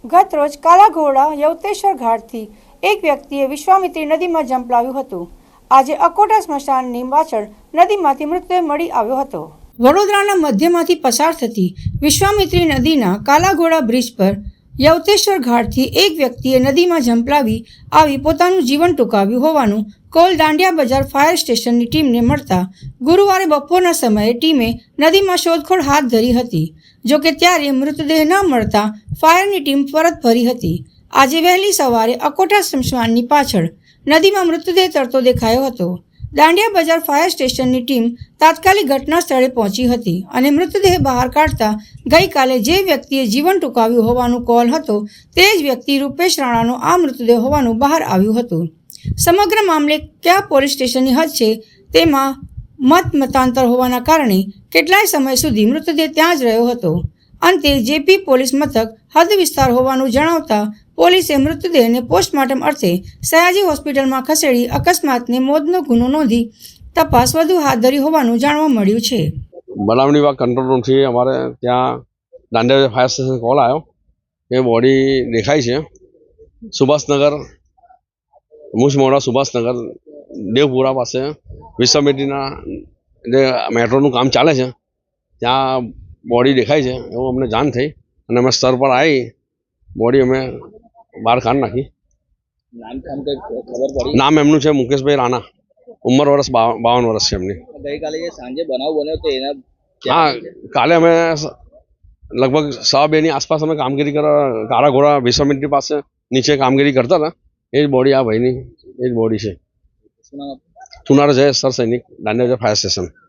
ગત રોજ કાલાઘોડા યવતેશ્વર ઘાટથી એક વ્યક્તિએ વિશ્વામિત્રી નદીમાં ઝંપલાવ્યું હતું. આજે અકોટા સ્મશાનની પાછળ નદીમાંથી મૃતદેહ મળી આવ્યો હતો. વડોદરાના મધ્યમાંથી પસાર થતી વિશ્વામિત્રી નદીના કાલાઘોડા બ્રિજ પર યવતેશ્વર ઘાટથી એક વ્યક્તિએ નદીમાં ઝંપલાવી આવી પોતાનું જીવન ટૂંકાવ્યું હોવાનું કોલ દાંડિયા બજાર ફાયર સ્ટેશનની ટીમને મળતા ગુરુવારે બપોરના સમયે ટીમે નદીમાં શોધખોળ હાથ ધરી હતી. જોકે ત્યારે મૃતદેહ ન મળતા ફાયરની ટીમ પરત ફરી હતી. આજે વહેલી સવારે અકોટા સ્મશાનની પાછળ નદીમાં મૃતદેહ તરતો દેખાયો હતો. દાંડિયા બજાર ફાયર સ્ટેશનની ટીમ તાત્કાલિક ઘટના સ્થળે પહોંચી હતી અને મૃતદેહ બહાર કાઢતા ગઈકાલે જે વ્યક્તિએ જીવન ટૂંકાવ્યું હોવાનું કોલ હતો તે જ વ્યક્તિ રૂપેશ રાણાનો આ મૃતદેહ હોવાનું બહાર આવ્યું હતું. સમગ્ર મામલે કયા પોલીસ સ્ટેશનની હદ છે તેમાં મતાંતર હોવાના કારણે કેટલાય સમય સુધી મૃતદેહ ત્યાં જ રહ્યો હતો. અંતે જેપી પોલીસ મથક હદ વિસ્તાર હોવાનું જણાવતા પોલીસે મૃતદેહને પોસ્ટમોર્ટમ અર્થે સયાજી હોસ્પિટલમાં ખસેડી અકસ્માતને મોતનો ગુનો નોંધી તપાસ વધુ હાથ ધરી હોવાનું જાણવા મળ્યું છે. બનાવની વાત કંટ્રોલ રૂમથી અમારે ત્યાં દાંડિયા ફાયર સ્ટેશન કોલ આવ્યો કે બોડી દેખાય છે સુભાષનગર મુસમોડા સુભાષનગર દેવપુરા પાસે વિશ્વામિત્રીના જે મેટ્રોનું કામ ચાલે છે ત્યાં બોડી દેખાય છે એવું અમને જાણ થઈ અને અમે સ્થળ પર આવી બોડી અમે બહાર કાઢી નાખી. નામ એમનું છે મુકેશભાઈ રાણા, ઉંમર વર્ષ 52 વર્ષ છે એમની. ગઈકાલે જે સાંજે બનાવ બન્યો તો એના હા, કાલે અમે લગભગ 2:30 ની આસપાસ અમે કામગીરી કાળાઘોડા વિશ્વામિત્રી પાસે નીચે કામગીરી કરતા હતા. એ જ બોડી આ ભાઈની એ જ બોડી છે. સુનાર જય સર સૈનિક દાંડિયા ફાયર સ્ટેશન.